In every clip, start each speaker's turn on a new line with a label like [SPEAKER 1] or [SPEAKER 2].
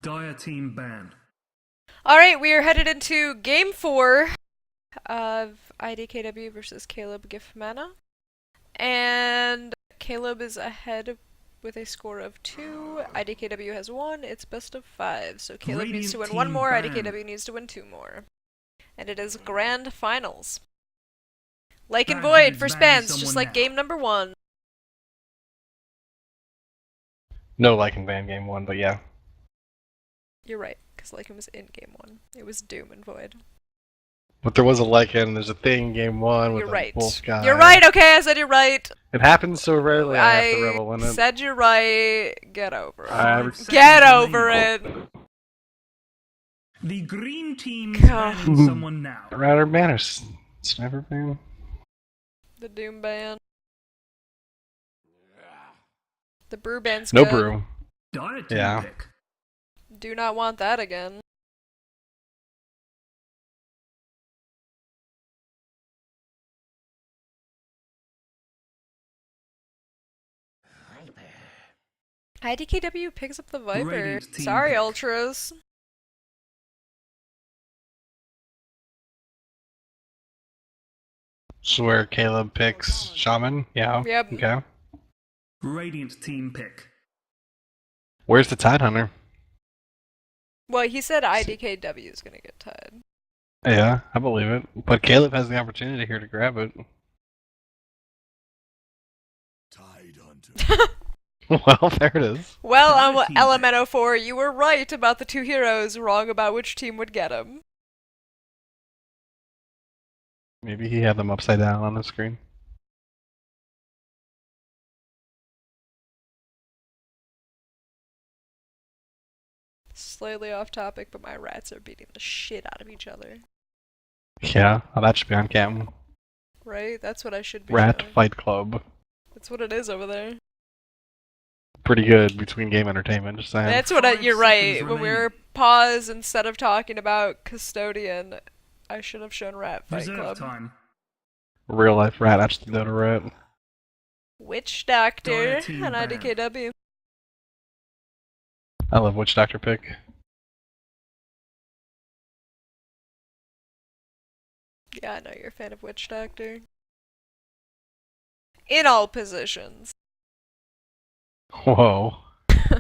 [SPEAKER 1] Dire team ban.
[SPEAKER 2] Alright, we are headed into game 4 of IDKW versus Caleb Giff Mana. And Caleb is ahead with a score of 2. IDKW has 1. It's best of 5. So Caleb needs to
[SPEAKER 1] Radiant
[SPEAKER 2] win 1
[SPEAKER 1] team
[SPEAKER 2] more,
[SPEAKER 1] ban.
[SPEAKER 2] IDKW needs to win 2 more. And it is grand finals. Like and
[SPEAKER 1] Bad
[SPEAKER 2] void
[SPEAKER 1] dudes
[SPEAKER 2] for
[SPEAKER 1] banning
[SPEAKER 2] spans, just
[SPEAKER 1] someone
[SPEAKER 2] like
[SPEAKER 1] now.
[SPEAKER 2] game number 1.
[SPEAKER 3] No like and ban game 1, but yeah.
[SPEAKER 2] You're right, because Lycan was in game 1. It was Doom and Void.
[SPEAKER 3] But there was a Lycan, there's a thing in game 1 with
[SPEAKER 2] You're
[SPEAKER 3] a
[SPEAKER 2] right.
[SPEAKER 3] wolf guy.
[SPEAKER 2] You're right, okay, I said you're right.
[SPEAKER 3] It happens so rarely I have to
[SPEAKER 2] I
[SPEAKER 3] revel in it.
[SPEAKER 2] said you're right. Get over it.
[SPEAKER 1] Five
[SPEAKER 2] Get
[SPEAKER 1] seconds
[SPEAKER 2] over
[SPEAKER 1] remaining.
[SPEAKER 2] it.
[SPEAKER 1] The green team's
[SPEAKER 2] God.
[SPEAKER 1] banning someone now.
[SPEAKER 3] Router banners. Sniper ban.
[SPEAKER 2] The Doom ban. The Brew ban's
[SPEAKER 3] No
[SPEAKER 2] good.
[SPEAKER 3] brew.
[SPEAKER 1] Dire team
[SPEAKER 3] Yeah.
[SPEAKER 1] pick.
[SPEAKER 2] Do not want that again. IDKW picks up the Viper.
[SPEAKER 1] Radiant team
[SPEAKER 2] Sorry,
[SPEAKER 1] pick.
[SPEAKER 2] Ultras.
[SPEAKER 3] Swear Caleb picks Shaman. Yeah.
[SPEAKER 2] Yep.
[SPEAKER 3] Okay.
[SPEAKER 1] Radiant team pick.
[SPEAKER 3] Where's the Tidehunter?
[SPEAKER 2] Well, he said IDKW is gonna get tied.
[SPEAKER 3] Yeah, I believe it. But Caleb has the opportunity here to grab it. Well, there it is.
[SPEAKER 2] Well,
[SPEAKER 1] Dire team
[SPEAKER 2] LMNO4, you were right about the 2 heroes, wrong about which team would get him.
[SPEAKER 3] Maybe he had them upside down on the screen.
[SPEAKER 2] Slightly off topic, but my rats are beating the shit out of each other.
[SPEAKER 3] Yeah, oh, that should be on cam.
[SPEAKER 2] Right? That's what I should be
[SPEAKER 3] Rat
[SPEAKER 2] showing.
[SPEAKER 3] Fight Club.
[SPEAKER 2] That's what it is over there.
[SPEAKER 3] Pretty good between game entertainment, just saying.
[SPEAKER 2] That's what you're right. When we were paused, instead of talking about Custodian, I should have shown Rat Fight
[SPEAKER 1] Reserve
[SPEAKER 2] Club.
[SPEAKER 1] time.
[SPEAKER 3] Real life rat, that's the Dota rat.
[SPEAKER 2] Witch Doctor
[SPEAKER 1] Dire team
[SPEAKER 2] and
[SPEAKER 1] ban.
[SPEAKER 2] IDKW.
[SPEAKER 3] I love Witch Doctor pick.
[SPEAKER 2] Yeah, I know you're a fan of Witch Doctor. In all positions.
[SPEAKER 3] Whoa.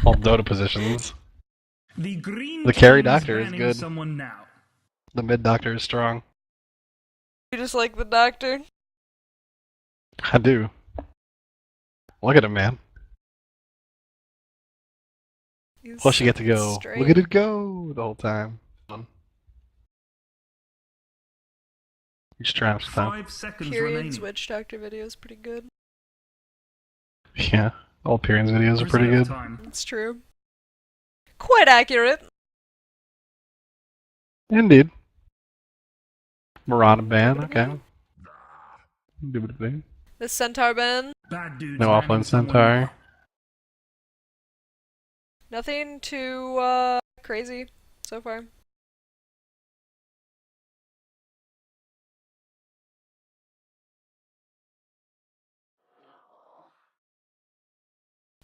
[SPEAKER 3] All Dota positions.
[SPEAKER 1] The green
[SPEAKER 3] The carry
[SPEAKER 1] team's
[SPEAKER 3] doctor is
[SPEAKER 1] banning
[SPEAKER 3] good.
[SPEAKER 1] someone now.
[SPEAKER 3] The mid doctor is strong.
[SPEAKER 2] You just like the Doctor?
[SPEAKER 3] I do. Look at him, man.
[SPEAKER 2] He's
[SPEAKER 3] Plus you get to go,
[SPEAKER 2] straight.
[SPEAKER 3] look at it go, the whole time. He's trying to stop.
[SPEAKER 1] 5 seconds
[SPEAKER 2] Period's
[SPEAKER 1] remaining.
[SPEAKER 2] Witch Doctor video is pretty good.
[SPEAKER 3] Yeah, all Pyrian's videos are pretty
[SPEAKER 1] Reserve
[SPEAKER 3] good.
[SPEAKER 1] time.
[SPEAKER 2] It's true. Quite accurate.
[SPEAKER 3] Indeed. Mirana ban, okay.
[SPEAKER 2] The Centaur ban.
[SPEAKER 1] Bad dudes
[SPEAKER 3] No
[SPEAKER 1] banning
[SPEAKER 3] offline
[SPEAKER 1] someone
[SPEAKER 3] Centaur.
[SPEAKER 1] now.
[SPEAKER 2] Nothing too crazy so far.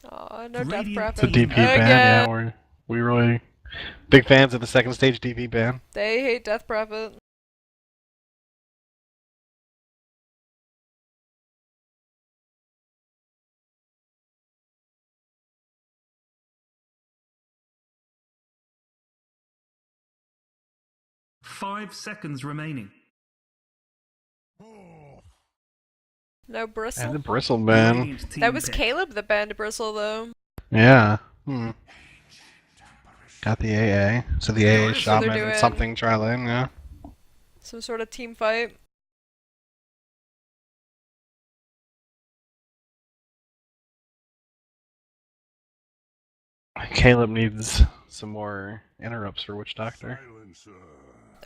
[SPEAKER 2] Aw, no Death
[SPEAKER 1] Radiant
[SPEAKER 2] Prophet.
[SPEAKER 3] It's a DP ban, yeah, we really big fans of the second stage DP ban.
[SPEAKER 2] They hate Death Prophet.
[SPEAKER 1] Five seconds remaining.
[SPEAKER 2] No Bristle.
[SPEAKER 3] And the bristle ban.
[SPEAKER 1] Radiant team
[SPEAKER 2] That was
[SPEAKER 1] pick.
[SPEAKER 2] Caleb that banned Bristle, though.
[SPEAKER 3] Yeah. Got the AA. So the AA
[SPEAKER 1] So
[SPEAKER 3] shaman
[SPEAKER 2] they're doing-
[SPEAKER 3] and something tri-lane, yeah.
[SPEAKER 2] Some sort of team fight.
[SPEAKER 3] Caleb needs some more interrupts for Witch Doctor.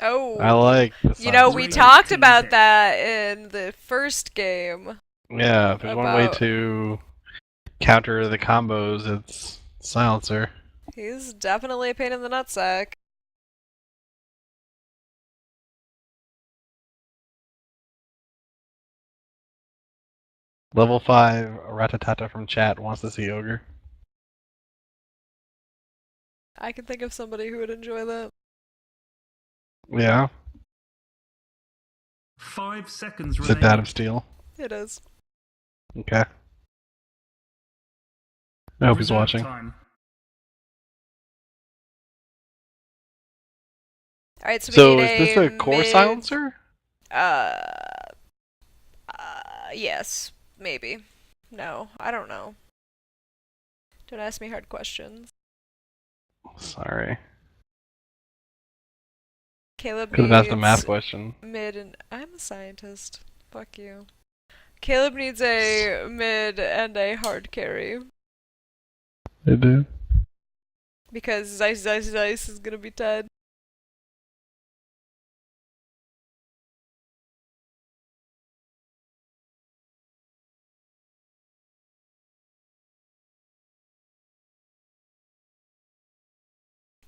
[SPEAKER 2] Oh.
[SPEAKER 3] I like the
[SPEAKER 2] You know,
[SPEAKER 3] silence
[SPEAKER 2] we
[SPEAKER 3] pick.
[SPEAKER 2] talked about that in the first game.
[SPEAKER 3] Yeah, if there's one way
[SPEAKER 2] about-
[SPEAKER 3] to counter the combos, it's silencer.
[SPEAKER 2] He's definitely a pain in the nutsack.
[SPEAKER 3] Level 5 Ratatata from chat wants to see Ogre.
[SPEAKER 2] I can think of somebody who would enjoy that.
[SPEAKER 3] Yeah.
[SPEAKER 1] 5 seconds
[SPEAKER 3] Is it that
[SPEAKER 1] remaining.
[SPEAKER 3] of steel?
[SPEAKER 2] It is.
[SPEAKER 3] Okay. I hope he's
[SPEAKER 1] Reserve
[SPEAKER 3] watching.
[SPEAKER 1] time.
[SPEAKER 2] Alright, so we
[SPEAKER 3] So
[SPEAKER 2] need
[SPEAKER 3] is this a core
[SPEAKER 2] mid...
[SPEAKER 3] silencer?
[SPEAKER 2] Yes. Maybe. No, I don't know. Don't ask me hard questions.
[SPEAKER 3] Sorry.
[SPEAKER 2] Caleb
[SPEAKER 3] Could have asked a
[SPEAKER 2] needs
[SPEAKER 3] math question.
[SPEAKER 2] mid and... I'm a scientist. Fuck you. Caleb needs a mid and a hard carry.
[SPEAKER 3] They do.
[SPEAKER 2] Because Zeiss is gonna be dead.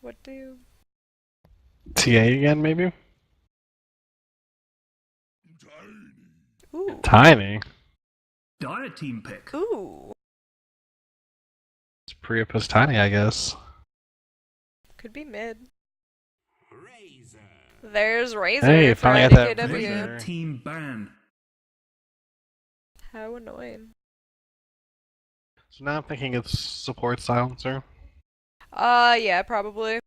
[SPEAKER 2] What do you...
[SPEAKER 3] TA again, maybe?
[SPEAKER 2] Ooh.
[SPEAKER 3] Tiny.
[SPEAKER 1] Dire team pick.
[SPEAKER 2] Ooh.
[SPEAKER 3] It's Priapus tiny, I guess.
[SPEAKER 2] Could be mid. There's Razor
[SPEAKER 3] Hey,
[SPEAKER 2] for
[SPEAKER 3] finally got that
[SPEAKER 2] IDKW.
[SPEAKER 3] Razor.
[SPEAKER 1] Red team ban.
[SPEAKER 2] How annoying.
[SPEAKER 3] So now I'm thinking it's support silencer.
[SPEAKER 2] Yeah, probably.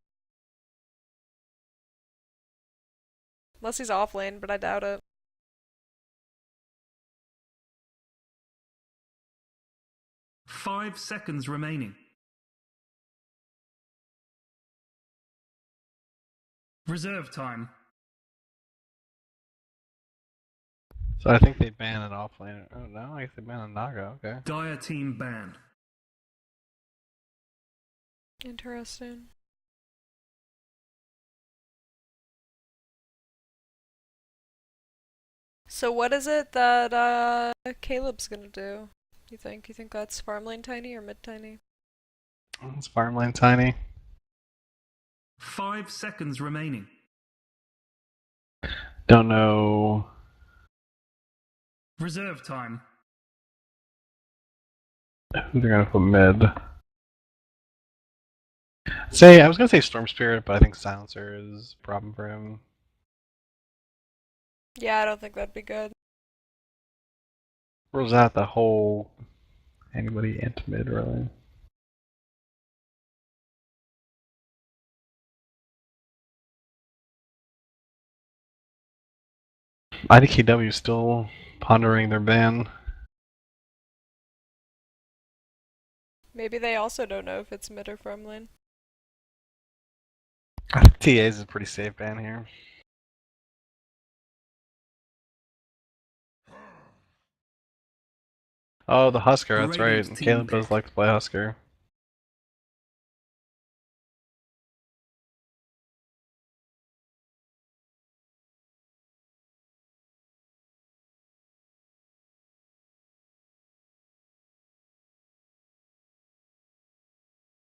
[SPEAKER 2] Unless he's off lane, but I doubt it.
[SPEAKER 1] Five seconds remaining. Reserve time.
[SPEAKER 3] So I think they ban it off lane. Oh no, I guess they ban a Naga, okay.
[SPEAKER 1] Dire team ban.
[SPEAKER 2] Interesting. So what is it that Caleb's gonna do? You think? You think that's farm lane tiny or mid tiny?
[SPEAKER 3] It's farm lane tiny.
[SPEAKER 1] 5 seconds remaining.
[SPEAKER 3] Don't know.
[SPEAKER 1] Reserve time.
[SPEAKER 3] Who they're gonna put mid. I was gonna say Storm Spirit, but I think Silencer is a problem for him.
[SPEAKER 2] Yeah, I don't think that'd be good.
[SPEAKER 3] Rules out the whole anybody into mid, really. IDKW is still pondering their ban.
[SPEAKER 2] Maybe they also don't know if it's mid or farm lane.
[SPEAKER 3] I think TA's is a pretty safe ban here. Oh, the Husker, that's right.
[SPEAKER 1] Radiant's team
[SPEAKER 3] Caleb does
[SPEAKER 1] pick.
[SPEAKER 3] like to play Husker.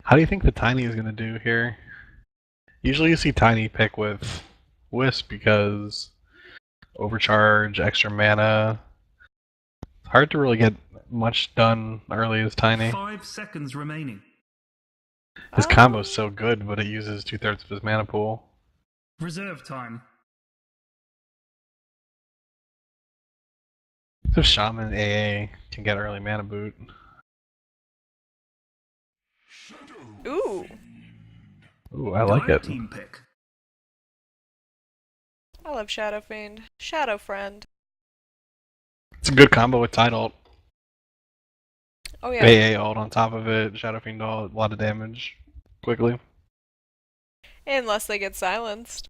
[SPEAKER 3] How do you think the Tiny is going to do here? Usually you see Tiny pick with Wisp because overcharge, extra mana. It's hard to really get much done early as Tiny.
[SPEAKER 1] 5 seconds remaining.
[SPEAKER 3] His combo's so good, but it uses 2/3 of his mana pool.
[SPEAKER 1] Reserve time.
[SPEAKER 3] So Shaman AA can get early mana boot.
[SPEAKER 2] Ooh.
[SPEAKER 3] Ooh, I like
[SPEAKER 1] Dire
[SPEAKER 3] it.
[SPEAKER 1] team pick.
[SPEAKER 2] I love Shadow Fiend. Shadow Friend.
[SPEAKER 3] It's a good combo with Tide ult.
[SPEAKER 2] Oh yeah.
[SPEAKER 3] AA ult on top of it, Shadow Fiend ult, a lot of damage quickly.
[SPEAKER 2] Unless they get silenced.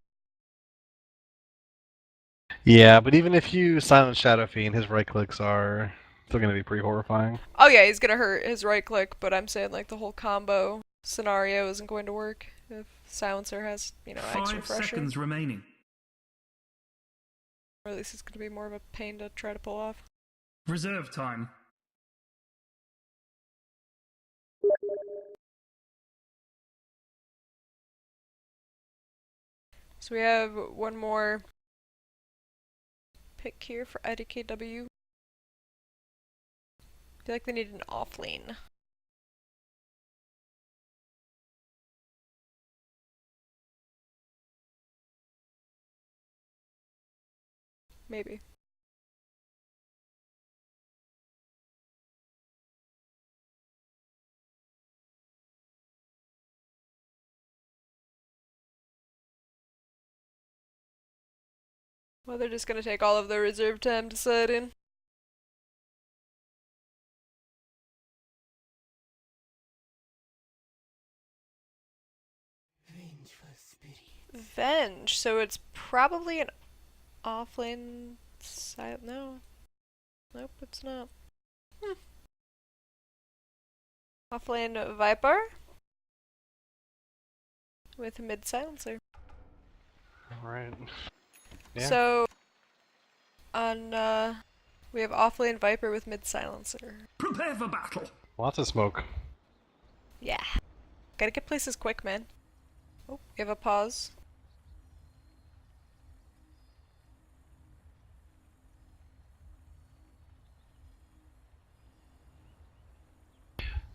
[SPEAKER 3] Yeah, but even if you silence Shadow Fiend, his right clicks are still going to be pretty horrifying.
[SPEAKER 2] Oh yeah, he's gonna hurt his right click, but I'm saying like the whole combo scenario isn't going to work if Silencer has, you know, extra
[SPEAKER 1] 5
[SPEAKER 2] pressure.
[SPEAKER 1] seconds remaining.
[SPEAKER 2] Or at least it's gonna be more of a pain to try to pull off.
[SPEAKER 1] Reserve time.
[SPEAKER 2] So we have one more pick here for IDKW. I feel like they need an off lane. Maybe. Well, they're just gonna take all of their reserve time deciding. Venge, so it's probably an offlane side. No. Nope, it's not. Offlane Viper with a mid silencer.
[SPEAKER 3] Alright. Yeah.
[SPEAKER 2] So, on, we have offlane Viper with mid silencer.
[SPEAKER 1] Prepare for battle.
[SPEAKER 3] Lots of smoke.
[SPEAKER 2] Yeah. Gotta get places quick, man. Oh, we have a pause.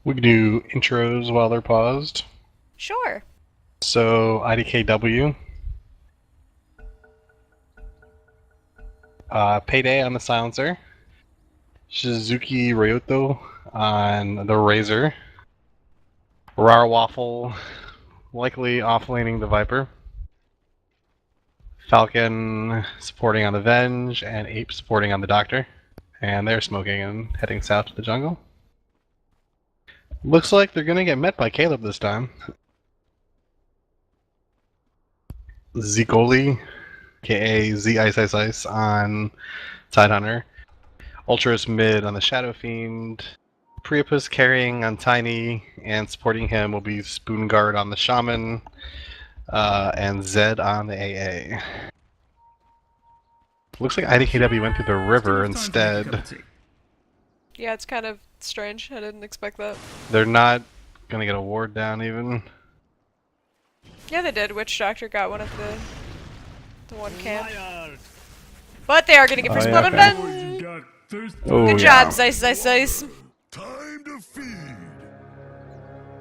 [SPEAKER 3] We can do intros while they're paused.
[SPEAKER 2] Sure.
[SPEAKER 3] So, IDKW. Payday on the silencer. Shizuki Ryoto on the Razor. Rar Waffle likely offlaning the Viper. Falcon supporting on the Venge, and Ape supporting on the Doctor. And they're smoking and heading south to the jungle. Looks like they're gonna get met by Caleb this time. Zikoli, aka Z Ice Ice Ice on Tidehunter. Ultras mid on the Shadow Fiend. Priapus carrying on Tiny, and supporting him will be Spoonguard on the Shaman, and Zed on the AA. Looks like IDKW went through the river instead.
[SPEAKER 2] Yeah, it's kind of strange. I didn't expect that.
[SPEAKER 3] They're not gonna get a ward down even.
[SPEAKER 2] Yeah, they did. Witch Doctor got one at the one camp. But they are gonna get first blood on Venge!
[SPEAKER 3] Oh,
[SPEAKER 2] Good job, Zeiss, Zeiss, Zeiss.
[SPEAKER 4] Time to feed.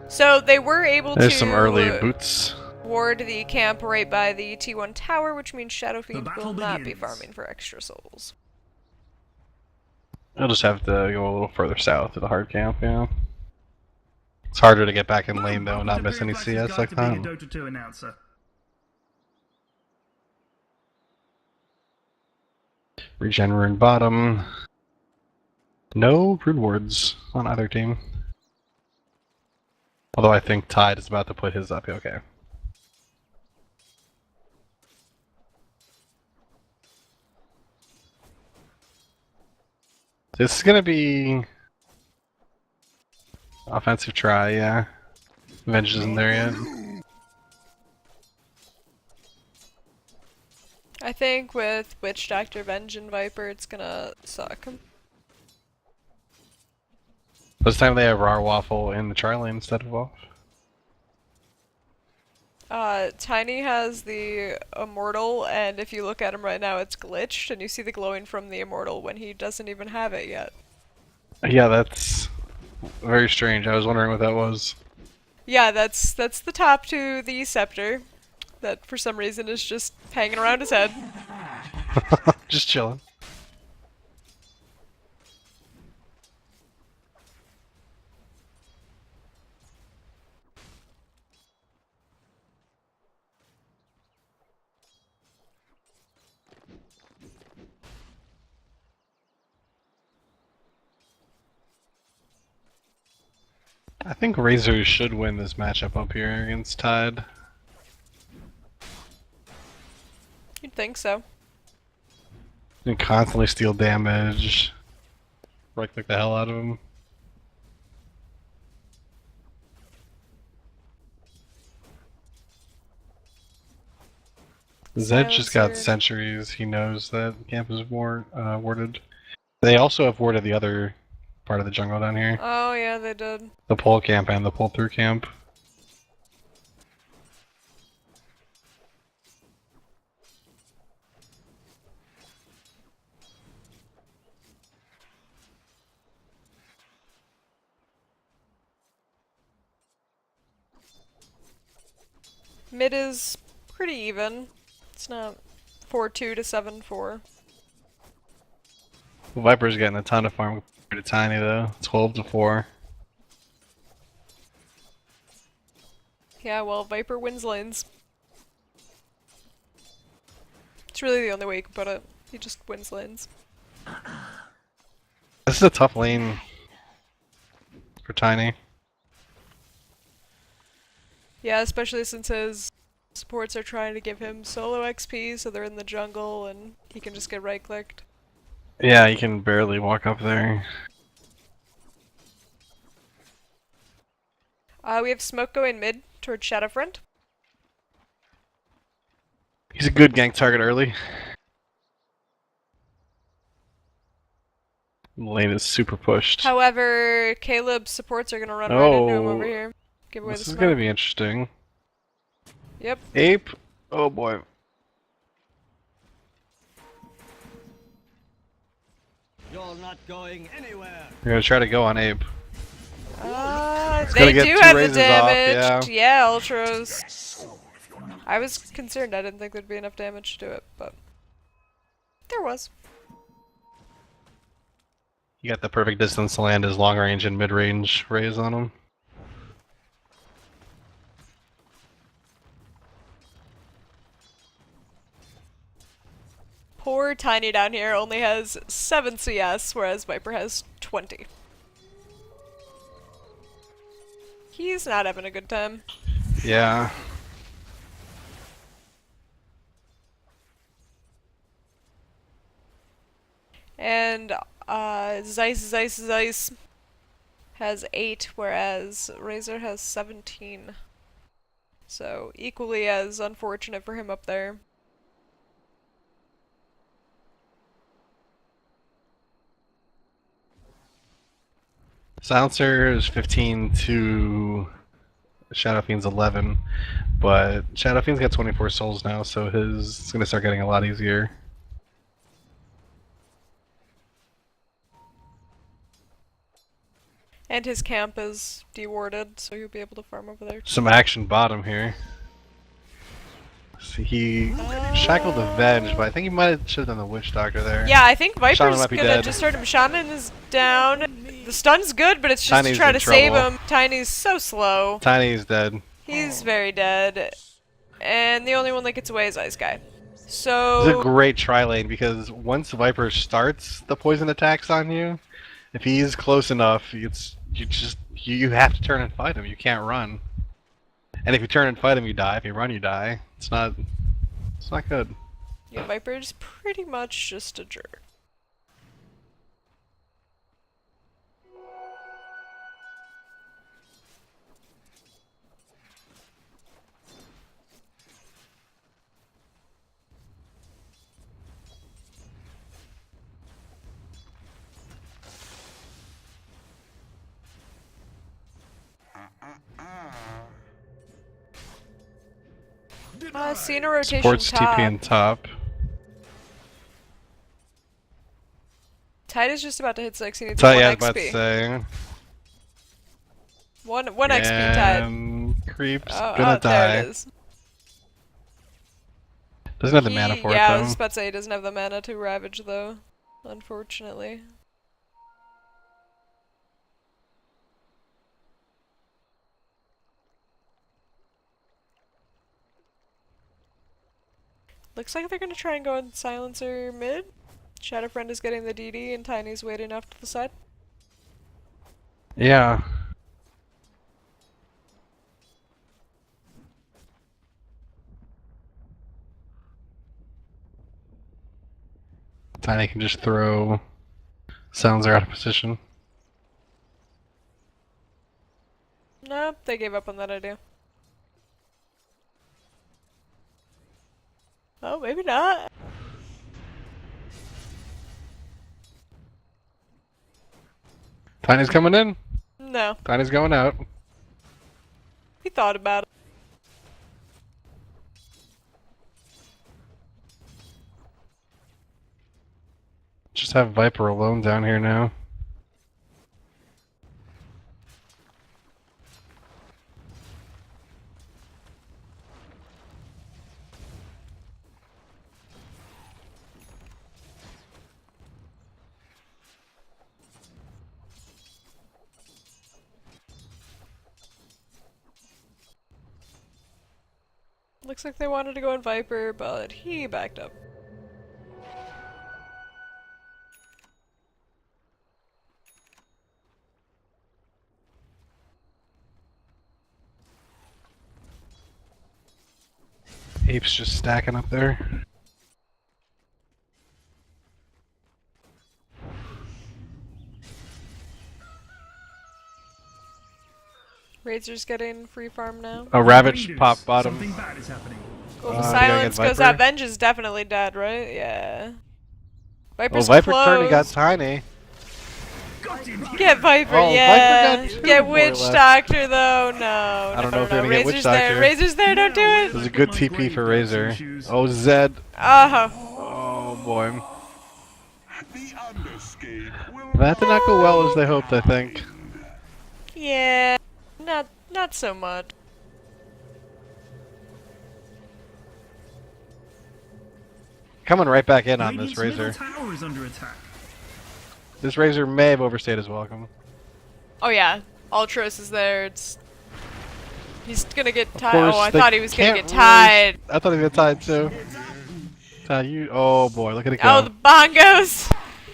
[SPEAKER 2] So they were able
[SPEAKER 3] There's
[SPEAKER 2] to
[SPEAKER 3] some early boots.
[SPEAKER 2] ward the camp right by the T1 tower, which means Shadow Fiend
[SPEAKER 1] battle
[SPEAKER 2] will not be
[SPEAKER 1] begins.
[SPEAKER 2] farming for extra souls.
[SPEAKER 3] I'll just have to go a little further south to the hard camp, yeah. It's harder to get back in lane though, not miss any CS like that.
[SPEAKER 1] Dota 2 announcer.
[SPEAKER 3] Regenerate bottom. No brood wards on either team. Although I think Tide is about to put his up, okay. This is gonna be offensive try, yeah. Venge isn't there yet.
[SPEAKER 2] I think with Witch Doctor, Venge, and Viper, it's gonna suck.
[SPEAKER 3] This time they have Rar Waffle in the Charlie instead of off.
[SPEAKER 2] Tiny has the Immortal, and if you look at him right now, it's glitched, and you see the glowing from the Immortal when he doesn't even have it yet.
[SPEAKER 3] Yeah, that's very strange. I was wondering what that was.
[SPEAKER 2] Yeah, that's the top to the Scepter, that for some reason is just hanging around his head.
[SPEAKER 3] Just chilling. I think Razor should win this matchup up here against Tide.
[SPEAKER 2] You'd think so.
[SPEAKER 3] And constantly steal damage. Right-click the hell out of him. Zed just got
[SPEAKER 2] Silencer.
[SPEAKER 3] sentries. He knows that camp is warded. They also have warded the other part of the jungle down here.
[SPEAKER 2] Oh yeah, they did.
[SPEAKER 3] The pole camp and the pull through camp.
[SPEAKER 2] Mid is pretty even. It's not 4-2 to 7-4.
[SPEAKER 3] Viper's getting a ton of farm compared to Tiny though. 12 to 4.
[SPEAKER 2] Yeah, well, Viper wins lanes. It's really the only way you can put it. He just wins lanes.
[SPEAKER 3] This is a tough lane for Tiny.
[SPEAKER 2] Yeah, especially since his supports are trying to give him solo XP, so they're in the jungle and he can just get right-clicked.
[SPEAKER 3] Yeah, you can barely walk up there.
[SPEAKER 2] We have smoke going mid towards Shadowfront.
[SPEAKER 3] He's a good gank target early. The lane is super pushed.
[SPEAKER 2] However, Caleb's supports are gonna run right into him over here. Give away the
[SPEAKER 3] This is
[SPEAKER 2] smoke.
[SPEAKER 3] gonna be interesting.
[SPEAKER 2] Yep.
[SPEAKER 3] Ape? Oh boy.
[SPEAKER 5] You're not going anywhere.
[SPEAKER 3] We're gonna try to go on Ape.
[SPEAKER 2] They
[SPEAKER 3] gonna get
[SPEAKER 2] do
[SPEAKER 3] two
[SPEAKER 2] have the
[SPEAKER 3] raises off,
[SPEAKER 2] damage.
[SPEAKER 3] yeah.
[SPEAKER 2] Yeah, Ultros. I was concerned. I didn't think there'd be enough damage to do it, but there was.
[SPEAKER 3] You got the perfect distance to land his long range and mid range raise on him.
[SPEAKER 2] Poor Tiny down here only has 7 CS, whereas Viper has 20. He's not having a good time.
[SPEAKER 3] Yeah.
[SPEAKER 2] And Zeiss has 8, whereas Razor has 17. So equally as unfortunate for him up there.
[SPEAKER 3] Silencer is 15 to Shadow Fiend's 11, but Shadow Fiend's got 24 souls now, so it's gonna start getting a lot easier.
[SPEAKER 2] And his camp is dewarded, so he'll be able to farm over there.
[SPEAKER 3] Some action bottom here. So he shackled the Venge, but I think he should have done the Witch Doctor there.
[SPEAKER 2] Yeah, I think Viper's
[SPEAKER 3] Shaman might be
[SPEAKER 2] gonna
[SPEAKER 3] dead.
[SPEAKER 2] just hurt him. Shaman is down. The stun's good, but it's just
[SPEAKER 3] Tiny's
[SPEAKER 2] to try
[SPEAKER 3] in
[SPEAKER 2] to save
[SPEAKER 3] trouble.
[SPEAKER 2] him. Tiny's so slow.
[SPEAKER 3] Tiny's dead.
[SPEAKER 2] He's very dead. And the only one that gets away is Ice Guy.
[SPEAKER 3] This is a
[SPEAKER 2] So
[SPEAKER 3] great tri lane because once Viper starts the poison attacks on you, if he's close enough, you have to turn and fight him. You can't run. And if you turn and fight him, you die. If you run, you die. It's not good.
[SPEAKER 2] yeah, Viper's pretty much just a jerk. Seeing a rotation
[SPEAKER 3] Sports
[SPEAKER 2] top.
[SPEAKER 3] TP in top.
[SPEAKER 2] Tide is just about to hit 6. He needs
[SPEAKER 3] So
[SPEAKER 2] 1
[SPEAKER 3] yeah, I was about to
[SPEAKER 2] XP.
[SPEAKER 3] say.
[SPEAKER 2] 1 XP Tide.
[SPEAKER 3] And creeps
[SPEAKER 2] Oh,
[SPEAKER 3] gonna die.
[SPEAKER 2] there it is.
[SPEAKER 3] Doesn't have the mana for
[SPEAKER 2] yeah, I
[SPEAKER 3] it
[SPEAKER 2] was
[SPEAKER 3] though.
[SPEAKER 2] about to say he doesn't have the mana to Ravage though, unfortunately. Looks like they're gonna try and go in Silencer mid. Shadowfriend is getting the DD and Tiny's waiting off to the side.
[SPEAKER 3] Yeah. Tiny can just throw sounds are out of position.
[SPEAKER 2] Nope, they gave up on that idea. Oh, maybe not.
[SPEAKER 3] Tiny's coming in.
[SPEAKER 2] No,
[SPEAKER 3] Tiny's going out.
[SPEAKER 2] he thought about it.
[SPEAKER 3] Just have Viper alone down here now.
[SPEAKER 2] Looks like they wanted to go on Viper, but he backed up.
[SPEAKER 3] Ape's just stacking up there.
[SPEAKER 2] Razor's getting free farm now.
[SPEAKER 3] Oh, Ravage popped bottom.
[SPEAKER 1] Something bad is happening.
[SPEAKER 2] Global
[SPEAKER 3] we gotta
[SPEAKER 2] silence
[SPEAKER 3] get
[SPEAKER 2] goes
[SPEAKER 3] Viper.
[SPEAKER 2] out. Venge is definitely dead, right? Yeah.
[SPEAKER 3] Well,
[SPEAKER 2] Viper's
[SPEAKER 3] Viper
[SPEAKER 2] close.
[SPEAKER 3] turned and got Tiny.
[SPEAKER 1] Got him.
[SPEAKER 2] Get Viper,
[SPEAKER 3] Oh,
[SPEAKER 2] yeah.
[SPEAKER 3] Viper got two
[SPEAKER 2] Get
[SPEAKER 3] more
[SPEAKER 2] Witch
[SPEAKER 3] left.
[SPEAKER 2] Doctor though. No.
[SPEAKER 3] I don't
[SPEAKER 2] no,
[SPEAKER 3] know if
[SPEAKER 2] no,
[SPEAKER 3] you're gonna get
[SPEAKER 2] Razor's
[SPEAKER 3] Witch
[SPEAKER 2] there.
[SPEAKER 3] Doctor.
[SPEAKER 2] Razor's there. Don't do it.
[SPEAKER 3] It was a good TP for Razor. Oh, Zed.
[SPEAKER 2] Oh.
[SPEAKER 3] Oh, boy.
[SPEAKER 4] The underscape will
[SPEAKER 3] That did not go well as they hoped, I think.
[SPEAKER 2] Yeah. Not so much.
[SPEAKER 3] Coming right back in on this
[SPEAKER 1] Radiant's middle
[SPEAKER 3] Razor.
[SPEAKER 1] tower is under attack.
[SPEAKER 3] This Razor may have overstayed his welcome.
[SPEAKER 2] Oh yeah. Ultros is there. He's gonna get tied.
[SPEAKER 3] course,
[SPEAKER 2] Oh, I
[SPEAKER 3] they
[SPEAKER 2] thought he was gonna
[SPEAKER 3] can't
[SPEAKER 2] get tied.
[SPEAKER 3] I thought he got tied too. Oh boy, look at it
[SPEAKER 2] Oh,
[SPEAKER 3] go.
[SPEAKER 2] the bongos.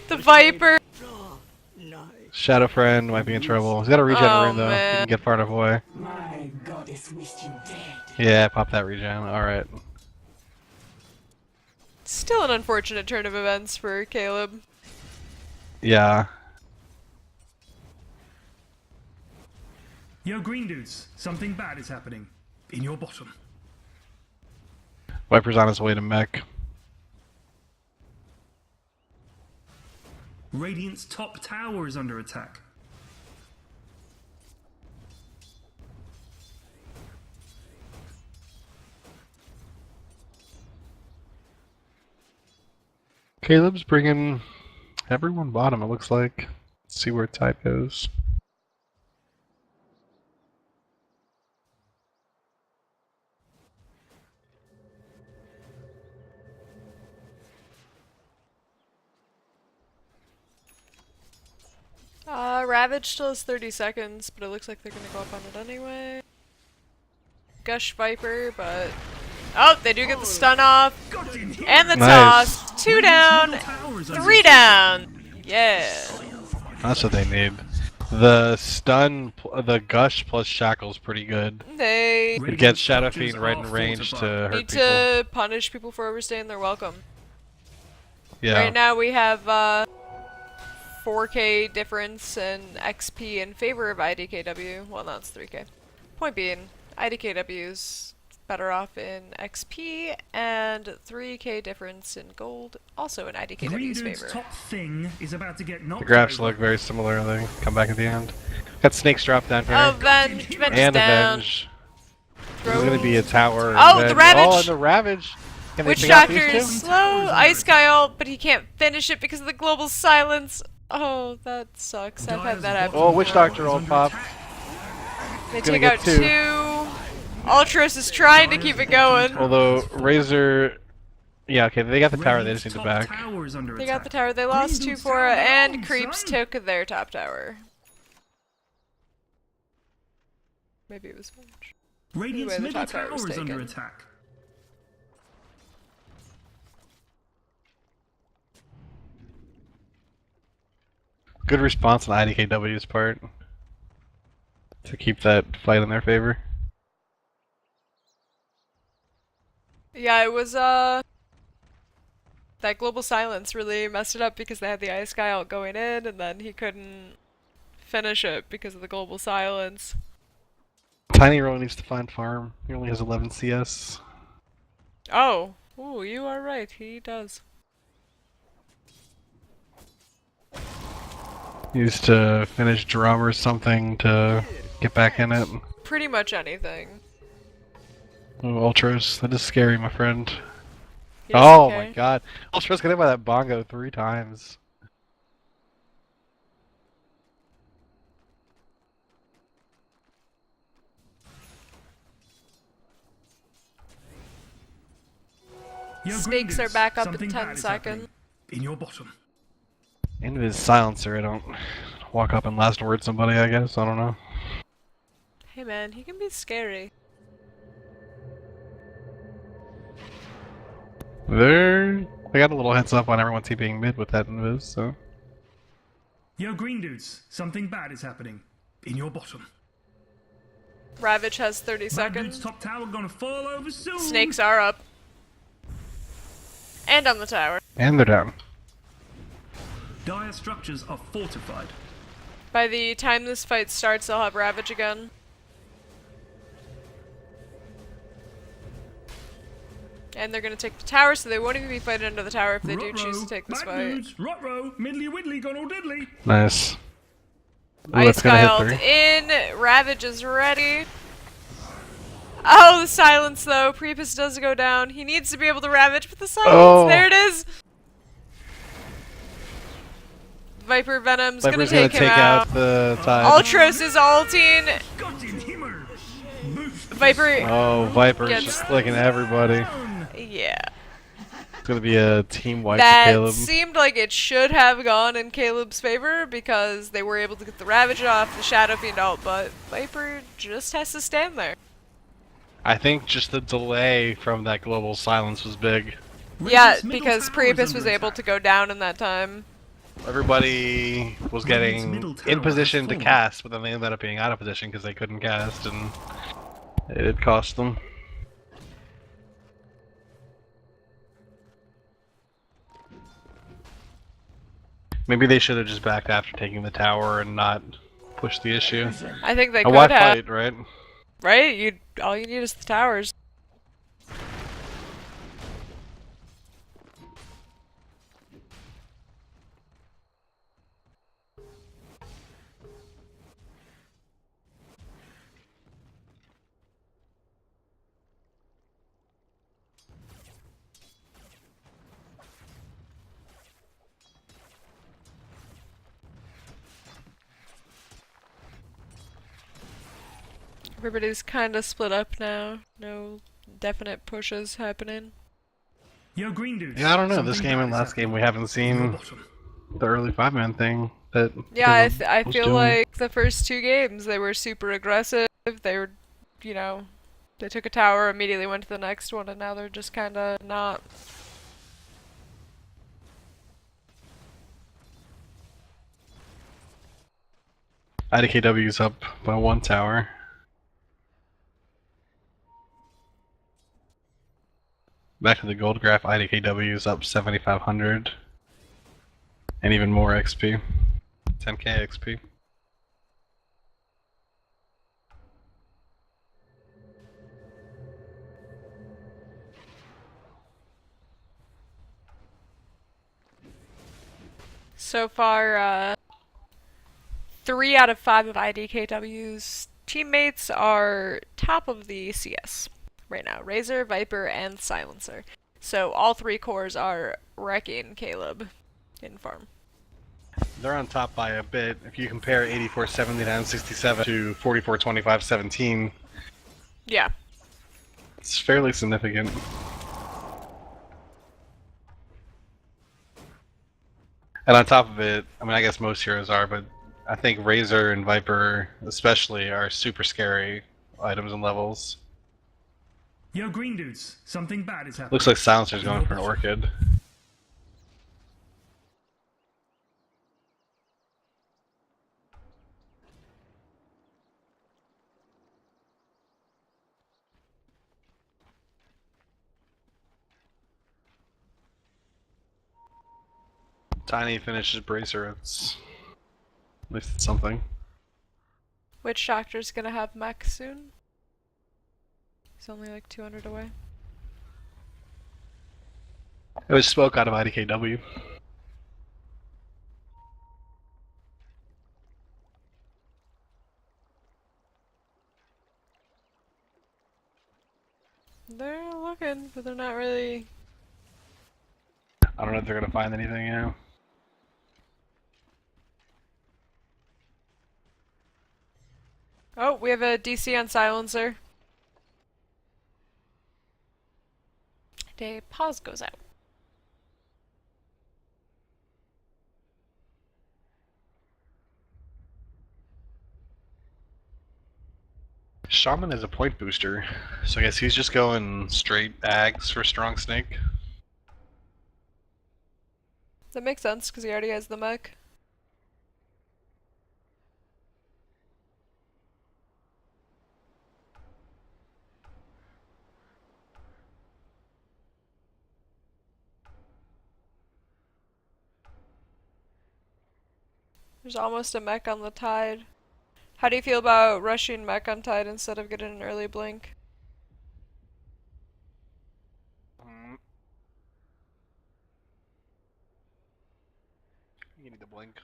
[SPEAKER 2] The Viper.
[SPEAKER 3] Shadow Friend might be in trouble. He's got a regen
[SPEAKER 2] Oh,
[SPEAKER 3] rune though. He
[SPEAKER 2] man.
[SPEAKER 3] can get far enough away.
[SPEAKER 6] My goddess wished you dead.
[SPEAKER 3] Yeah, pop that regen. Alright.
[SPEAKER 2] Still an unfortunate turn of events for Caleb.
[SPEAKER 3] Yeah.
[SPEAKER 1] Yo, green dudes, something bad is happening. In your bottom.
[SPEAKER 3] Viper's on his way to mech.
[SPEAKER 1] Radiant's top tower is under attack.
[SPEAKER 3] Caleb's bringing everyone bottom, it looks like. Let's see where tide goes.
[SPEAKER 2] Ravage still has 30 seconds, but it looks like they're gonna go up on it anyway. Gush Viper, but... Oh, they do get the stun off.
[SPEAKER 1] Got in here.
[SPEAKER 2] And the
[SPEAKER 3] Nice.
[SPEAKER 2] toss. 2 down,
[SPEAKER 1] Middle tower is under
[SPEAKER 2] 3 down. Yeah.
[SPEAKER 3] That's what they need. The stun, the gush plus shackle's pretty good.
[SPEAKER 2] They
[SPEAKER 3] It gets Shadow Fiend right in range to hurt
[SPEAKER 2] need
[SPEAKER 3] people.
[SPEAKER 2] to punish people for overstaying their welcome.
[SPEAKER 3] Yeah.
[SPEAKER 2] Right now we have 4k difference in XP in favor of IDKW. Well, no, it's 3k. Point being, IDKW's better off in XP, and 3k difference in gold, also in
[SPEAKER 1] Green
[SPEAKER 2] IDKW's
[SPEAKER 1] dude's
[SPEAKER 2] favor.
[SPEAKER 1] top thing is about to get knocked
[SPEAKER 3] The graphs
[SPEAKER 1] over.
[SPEAKER 3] look very similar. They come back at the end. Got Snake's drop down here.
[SPEAKER 2] Oh, Venge is
[SPEAKER 3] and
[SPEAKER 2] down.
[SPEAKER 3] Avenge. There's gonna be a tower.
[SPEAKER 2] Oh,
[SPEAKER 3] and
[SPEAKER 2] the
[SPEAKER 3] then-
[SPEAKER 2] Ravage!
[SPEAKER 3] Oh, and the Ravage! Can they
[SPEAKER 2] Witch
[SPEAKER 3] pick out
[SPEAKER 2] Doctor
[SPEAKER 3] these
[SPEAKER 2] is
[SPEAKER 3] two?
[SPEAKER 2] slow, Ice Guy ult, but he can't finish it because of the global silence. Oh, that sucks. I've had that happen.
[SPEAKER 3] Oh, Witch Doctor ult pop.
[SPEAKER 2] They
[SPEAKER 3] gonna
[SPEAKER 2] take
[SPEAKER 3] get
[SPEAKER 2] out
[SPEAKER 3] two.
[SPEAKER 2] 2. Ultros is trying to keep it going.
[SPEAKER 3] Although Razor, yeah, okay, they got the tower. They just need the back.
[SPEAKER 2] They got the tower. They lost 2 for it, and Creeps took their top tower. Maybe it was Venge.
[SPEAKER 1] Radiant's
[SPEAKER 2] Anyway, the
[SPEAKER 1] middle
[SPEAKER 2] top tower
[SPEAKER 1] tower
[SPEAKER 2] was
[SPEAKER 1] is under
[SPEAKER 2] taken.
[SPEAKER 1] attack.
[SPEAKER 3] Good response on IDKW's part to keep that fight in their favor.
[SPEAKER 2] Yeah, it was, that global silence really messed it up because they had the Ice Guy ult going in, and then he couldn't finish it because of the global silence.
[SPEAKER 3] Tiny really needs to find farm. He only has 11 CS.
[SPEAKER 2] Oh. Ooh, you are right. He does.
[SPEAKER 3] He needs to finish drum or something to get back in it.
[SPEAKER 2] Pretty much anything.
[SPEAKER 3] Oh, Ultros, that is scary, my friend.
[SPEAKER 2] He's
[SPEAKER 3] Oh
[SPEAKER 2] okay.
[SPEAKER 3] my god. Ultros got hit by that bongo 3 times.
[SPEAKER 1] Yo, green
[SPEAKER 2] Snakes are
[SPEAKER 1] dudes,
[SPEAKER 2] back up in
[SPEAKER 1] something
[SPEAKER 2] 10
[SPEAKER 1] bad is happening.
[SPEAKER 2] seconds.
[SPEAKER 1] In your bottom.
[SPEAKER 3] Into his silencer, I don't walk up and last word somebody, I guess. I don't know.
[SPEAKER 2] Hey man, he can be scary.
[SPEAKER 3] They got a little heads up on everyone TPing mid with that invis, so.
[SPEAKER 1] Yo, green dudes, something bad is happening. In your bottom.
[SPEAKER 2] Ravage has 30
[SPEAKER 1] Bad dude's
[SPEAKER 2] seconds.
[SPEAKER 1] top tower gonna fall over soon.
[SPEAKER 2] Snakes are up. And on the tower.
[SPEAKER 3] And they're down.
[SPEAKER 1] Dire structures are fortified.
[SPEAKER 2] By the time this fight starts, they'll have Ravage again. And they're gonna take the tower, so they won't even be fighting under the tower if they do choose to take this fight.
[SPEAKER 1] Dudes, Rot-row, Middly Widdly gone all diddly.
[SPEAKER 3] Nice. Ooh,
[SPEAKER 2] Ice
[SPEAKER 3] that's gonna
[SPEAKER 2] Guile
[SPEAKER 3] hit 3.
[SPEAKER 2] in, Ravage is ready. Oh, the silence though. Priepus does go down. He needs to be able to Ravage with the silence.
[SPEAKER 3] Oh.
[SPEAKER 2] There it is. Viper Venom's gonna
[SPEAKER 3] Viper's
[SPEAKER 2] take him out.
[SPEAKER 3] the tide.
[SPEAKER 2] Ultros is ulting.
[SPEAKER 1] Got in himmer. Boost.
[SPEAKER 2] Viper.
[SPEAKER 3] Oh, Viper's
[SPEAKER 2] Gets-
[SPEAKER 3] just clicking everybody.
[SPEAKER 2] Yeah.
[SPEAKER 3] It's gonna be a team wipe for
[SPEAKER 2] That
[SPEAKER 3] Caleb.
[SPEAKER 2] seemed like it should have gone in Caleb's favor because they were able to get the Ravage off, the Shadow Fiend ult, but Viper just has to stand there.
[SPEAKER 3] I think just the delay from that global silence was big.
[SPEAKER 2] Yeah,
[SPEAKER 1] Radiant's middle
[SPEAKER 2] because
[SPEAKER 1] tower is
[SPEAKER 2] Priepus
[SPEAKER 1] under
[SPEAKER 2] was able
[SPEAKER 1] attack.
[SPEAKER 2] to go down in that time.
[SPEAKER 3] Everybody was
[SPEAKER 1] Radiant's
[SPEAKER 3] getting
[SPEAKER 1] middle tower
[SPEAKER 3] in position
[SPEAKER 1] has
[SPEAKER 3] to
[SPEAKER 1] fallen.
[SPEAKER 3] cast, but then they ended up being out of position because they couldn't cast, and it cost them. Maybe they should have just backed after taking the tower and not pushed the issue.
[SPEAKER 2] I think they
[SPEAKER 3] A wide
[SPEAKER 2] could have.
[SPEAKER 3] fight, right?
[SPEAKER 2] Right? All you need is the towers. Everybody's kind of split up now. No definite pushes happening.
[SPEAKER 1] Yo, green dudes.
[SPEAKER 3] Yeah, I don't know. This
[SPEAKER 1] something
[SPEAKER 3] game
[SPEAKER 1] bad
[SPEAKER 3] and
[SPEAKER 1] is
[SPEAKER 3] last game
[SPEAKER 1] happening.
[SPEAKER 3] we haven't
[SPEAKER 1] In your
[SPEAKER 3] seen
[SPEAKER 1] bottom.
[SPEAKER 3] the early 5-man thing that
[SPEAKER 2] Yeah,
[SPEAKER 3] Caleb
[SPEAKER 2] I
[SPEAKER 3] was
[SPEAKER 2] feel
[SPEAKER 3] doing.
[SPEAKER 2] like the first two games they were super aggressive. They were, you know, they took a tower, immediately went to the next one, and now they're just kind of not.
[SPEAKER 3] IDKW's up by 1 tower. Back to the gold graph, IDKW's up 7,500. And even more XP. 10k XP.
[SPEAKER 2] So far, 3 out of 5 of IDKW's teammates are top of the CS right now. Razor, Viper, and Silencer. So all 3 cores are wrecking Caleb in farm.
[SPEAKER 3] They're on top by a bit. If you compare 84.79.67 to 44.25.17,
[SPEAKER 2] Yeah.
[SPEAKER 3] it's fairly significant. And on top of it, I mean, I guess most heroes are, but I think Razor and Viper especially are super scary items and levels.
[SPEAKER 1] Yo, green dudes. Something bad is happening.
[SPEAKER 3] Looks like Silencer's going for an Orchid. Tiny finishes Bracer, at least it's something.
[SPEAKER 2] Which doctor's gonna have mech soon? He's only like 200 away.
[SPEAKER 3] It was spoke out of IDKW.
[SPEAKER 2] They're looking, but they're not really.
[SPEAKER 3] I don't know if they're gonna find anything, you know.
[SPEAKER 2] Oh, we have a DC on Silencer. A pause goes out.
[SPEAKER 3] Shaman is a point booster, so I guess he's just going straight Ags for Strong Snake.
[SPEAKER 2] That makes sense, because he already has the mech. There's almost a mech on the Tide. How do you feel about rushing mech on Tide instead of getting an early blink?
[SPEAKER 3] You need to blink.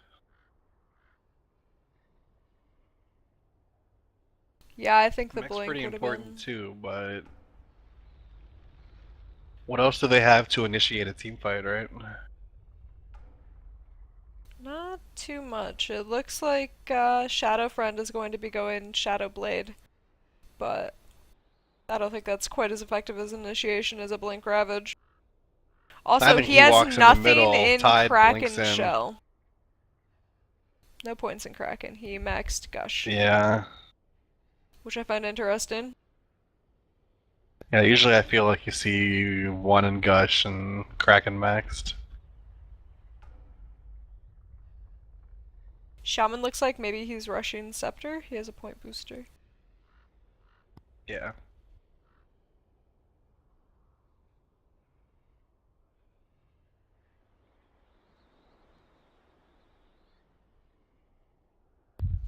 [SPEAKER 2] Yeah, I think the
[SPEAKER 3] Mech's
[SPEAKER 2] blink
[SPEAKER 3] pretty
[SPEAKER 2] would have
[SPEAKER 3] important
[SPEAKER 2] been...
[SPEAKER 3] too, but what else do they have to initiate a team fight, right?
[SPEAKER 2] Not too much. It looks like Shadow Friend is going to be going Shadow Blade, but I don't think that's quite as effective as initiation as a Blink Ravage.
[SPEAKER 3] I
[SPEAKER 2] Also,
[SPEAKER 3] think
[SPEAKER 2] he
[SPEAKER 3] he
[SPEAKER 2] has
[SPEAKER 3] walks in the
[SPEAKER 2] nothing
[SPEAKER 3] middle,
[SPEAKER 2] in
[SPEAKER 3] Tide blinks
[SPEAKER 2] Kraken
[SPEAKER 3] in.
[SPEAKER 2] Shell. No points in Kraken. He maxed Gush,
[SPEAKER 3] Yeah.
[SPEAKER 2] which I find interesting.
[SPEAKER 3] Yeah, usually I feel like you see one in Gush and Kraken maxed.
[SPEAKER 2] Shaman looks like maybe he's rushing Scepter. He has a point booster.
[SPEAKER 3] Yeah.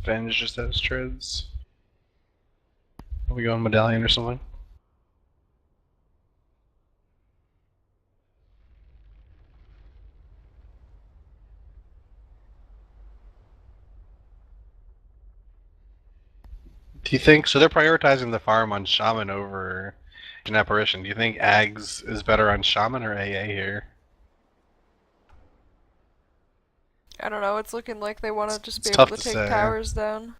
[SPEAKER 3] Venge just has treads. Are we going Medallion or something? Do you think so? They're prioritizing the farm on Shaman over an Apparition. Do you think Ags is better on Shaman or AA here?
[SPEAKER 2] I don't know, it's looking like they want to just
[SPEAKER 3] It's
[SPEAKER 2] be able
[SPEAKER 3] tough
[SPEAKER 2] to
[SPEAKER 3] to
[SPEAKER 2] take
[SPEAKER 3] say.
[SPEAKER 2] towers down.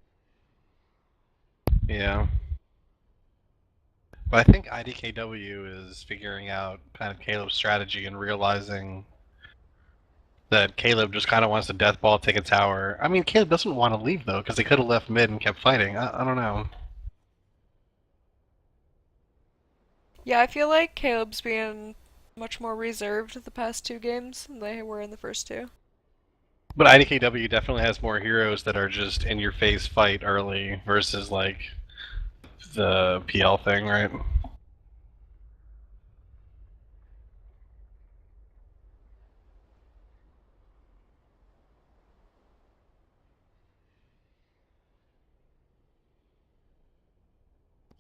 [SPEAKER 3] Yeah. But I think IDKW is figuring out kind of Caleb's strategy and realizing that Caleb just kind of wants to death ball, take a tower. I mean, Caleb doesn't want to leave though, because they could have left mid and kept fighting. I don't know.
[SPEAKER 2] Yeah, I feel like Caleb's being much more reserved the past two games than they were in the first two.
[SPEAKER 3] But IDKW definitely has more heroes that are just in your face fight early versus like the PL thing, right?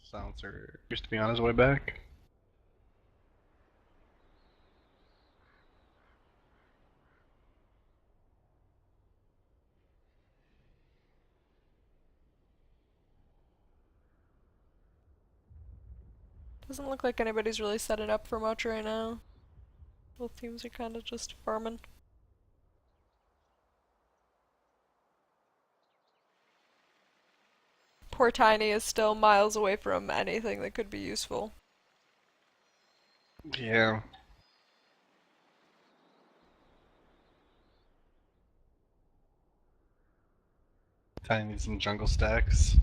[SPEAKER 3] Silencer used to be on his way back.
[SPEAKER 2] Doesn't look like anybody's really setting up for much right now. Both teams are kind of just farming. Poor Tiny is still miles away from anything that could be useful.
[SPEAKER 3] Yeah. Tiny needs some jungle stacks.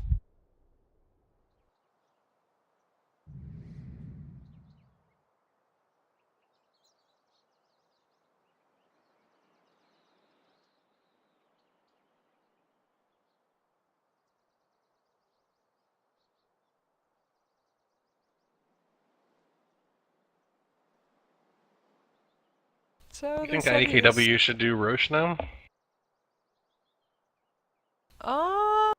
[SPEAKER 2] So
[SPEAKER 3] You
[SPEAKER 2] they
[SPEAKER 3] think
[SPEAKER 2] said he's...
[SPEAKER 3] IDKW should do Roche now?
[SPEAKER 2] Uh,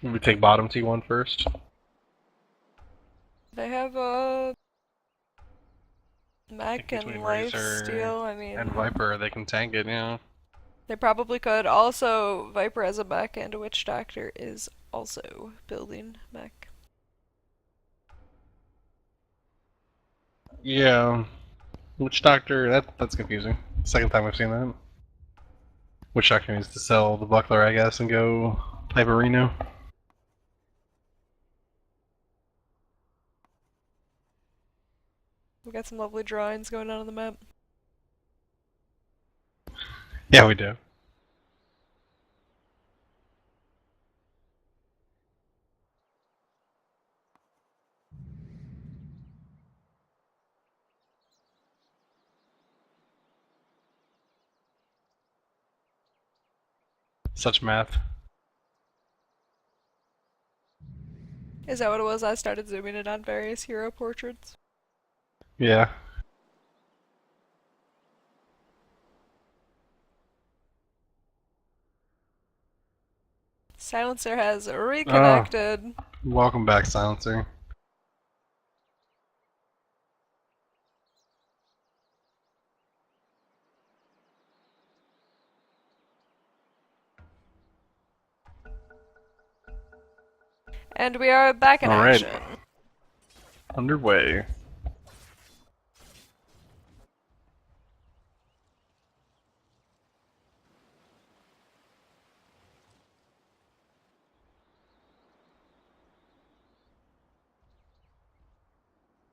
[SPEAKER 3] We take bottom T1 first.
[SPEAKER 2] they have a mech
[SPEAKER 3] Between
[SPEAKER 2] and life
[SPEAKER 3] Razor
[SPEAKER 2] steal. I mean,
[SPEAKER 3] and Viper, they can tank it, yeah.
[SPEAKER 2] they probably could. Also, Viper has a mech and a Witch Doctor is also building mech.
[SPEAKER 3] Yeah. Witch Doctor, that's confusing. Second time I've seen that. Witch Doctor needs to sell the buckler, I guess, and go Piperino.
[SPEAKER 2] We got some lovely drawings going on the map.
[SPEAKER 3] Yeah, we do. Such math.
[SPEAKER 2] Is that what it was? I started zooming in on various hero portraits.
[SPEAKER 3] Yeah.
[SPEAKER 2] Silencer has reconnected.
[SPEAKER 3] Welcome back, Silencer.
[SPEAKER 2] And we are back in
[SPEAKER 3] Alright.
[SPEAKER 2] action.
[SPEAKER 3] Underway.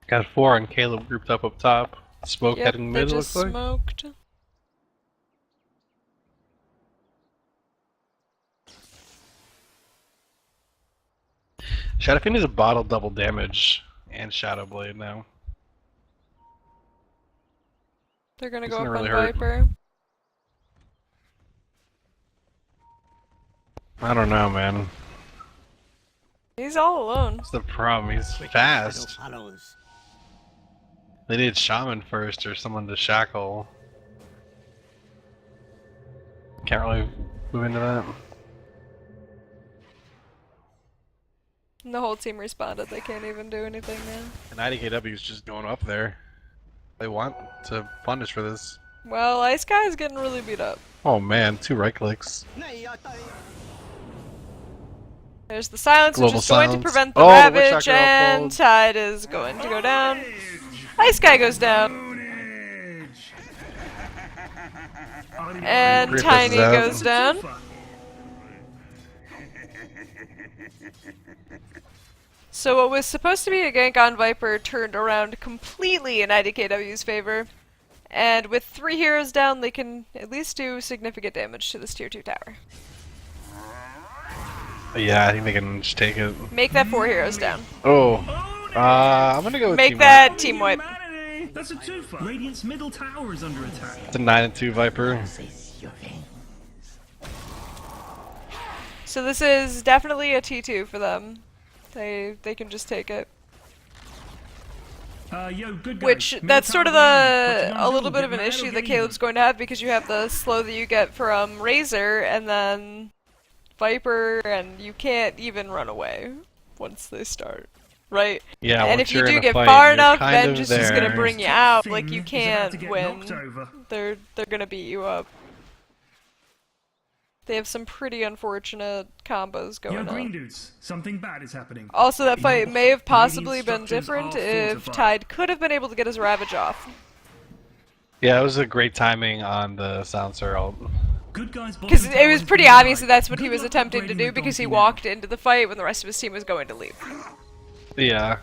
[SPEAKER 3] Got 4 and Caleb grouped up top. Smoke
[SPEAKER 2] Yep,
[SPEAKER 3] heading
[SPEAKER 2] they
[SPEAKER 3] mid,
[SPEAKER 2] just
[SPEAKER 3] looks like.
[SPEAKER 2] smoked.
[SPEAKER 3] Shadowfiend needs a bottle double damage and Shadow Blade now.
[SPEAKER 2] They're gonna
[SPEAKER 3] It's
[SPEAKER 2] go
[SPEAKER 3] gonna
[SPEAKER 2] up
[SPEAKER 3] really
[SPEAKER 2] on
[SPEAKER 3] hurt.
[SPEAKER 2] Viper.
[SPEAKER 3] I don't know, man.
[SPEAKER 2] He's all alone.
[SPEAKER 3] That's the problem. He's fast. They need Shaman first or someone to shackle. Can't really move into that.
[SPEAKER 2] And the whole team responded. They can't even do anything now.
[SPEAKER 3] And IDKW is just going up there. They want to punish for this.
[SPEAKER 2] Well, Ice Guy is getting really beat up.
[SPEAKER 3] Oh man, 2 right clicks.
[SPEAKER 2] There's the silence, which
[SPEAKER 3] Global
[SPEAKER 2] is going to
[SPEAKER 3] silence.
[SPEAKER 2] prevent the
[SPEAKER 3] Oh, the Witch
[SPEAKER 2] Ravage,
[SPEAKER 3] Doctor all
[SPEAKER 2] and
[SPEAKER 3] pulled.
[SPEAKER 2] Tide is going to go down. Ice Guy goes down. And
[SPEAKER 3] Griff is
[SPEAKER 2] Tiny
[SPEAKER 3] out.
[SPEAKER 2] goes down. So what was supposed to be a gank on Viper turned around completely in IDKW's favor. And with 3 heroes down, they can at least do significant damage to this tier 2 tower.
[SPEAKER 3] Yeah, I think they can just take it.
[SPEAKER 2] Make that 4 heroes down.
[SPEAKER 3] Oh. I'm gonna go with
[SPEAKER 2] Make
[SPEAKER 3] Team
[SPEAKER 2] that
[SPEAKER 3] Wipe.
[SPEAKER 2] team wipe.
[SPEAKER 1] That's a twofer. Radiant's middle tower is under attack.
[SPEAKER 3] It's a 9 and 2 Viper.
[SPEAKER 2] So this is definitely a T2 for them. They can just take it.
[SPEAKER 1] Yo, good guys.
[SPEAKER 2] Which,
[SPEAKER 1] Middle
[SPEAKER 2] that's sort
[SPEAKER 1] tower
[SPEAKER 2] of
[SPEAKER 1] down. What you
[SPEAKER 2] a
[SPEAKER 1] gonna
[SPEAKER 2] little
[SPEAKER 1] do?
[SPEAKER 2] bit of
[SPEAKER 1] Get
[SPEAKER 2] an
[SPEAKER 1] mad or
[SPEAKER 2] issue
[SPEAKER 1] get
[SPEAKER 2] that
[SPEAKER 1] even?
[SPEAKER 2] Caleb's going to have because you have the slow that you get from Razor and then Viper, and you can't even run away once they start, right?
[SPEAKER 3] Yeah,
[SPEAKER 2] And
[SPEAKER 3] once
[SPEAKER 2] if you
[SPEAKER 3] you're in
[SPEAKER 2] do
[SPEAKER 3] a
[SPEAKER 2] get
[SPEAKER 3] fight,
[SPEAKER 2] far
[SPEAKER 3] you're
[SPEAKER 2] enough,
[SPEAKER 3] kind of
[SPEAKER 2] Vengeance is
[SPEAKER 3] there.
[SPEAKER 2] gonna bring you out. Like,
[SPEAKER 1] Thing
[SPEAKER 2] you
[SPEAKER 1] is about to
[SPEAKER 2] can't
[SPEAKER 1] get
[SPEAKER 2] win.
[SPEAKER 1] knocked over.
[SPEAKER 2] They're gonna beat you up. They have some pretty unfortunate combos
[SPEAKER 1] Yo,
[SPEAKER 2] going
[SPEAKER 1] green
[SPEAKER 2] on.
[SPEAKER 1] dudes, something bad is happening.
[SPEAKER 2] Also, that fight may have possibly
[SPEAKER 1] Radiant
[SPEAKER 2] been
[SPEAKER 1] structures
[SPEAKER 2] different
[SPEAKER 1] are
[SPEAKER 2] if
[SPEAKER 1] fortified.
[SPEAKER 2] Tide could have been able to get his Ravage off.
[SPEAKER 3] Yeah, it was a great timing on the Silencer ult.
[SPEAKER 1] Good guys.
[SPEAKER 2] Because it was pretty obvious that that's what he
[SPEAKER 1] Good
[SPEAKER 2] was
[SPEAKER 1] luck
[SPEAKER 2] attempting to
[SPEAKER 1] upgrading
[SPEAKER 2] do
[SPEAKER 1] the
[SPEAKER 2] because he
[SPEAKER 1] donkey
[SPEAKER 2] walked into the fight when the rest of his team was going to leave.
[SPEAKER 3] Yeah.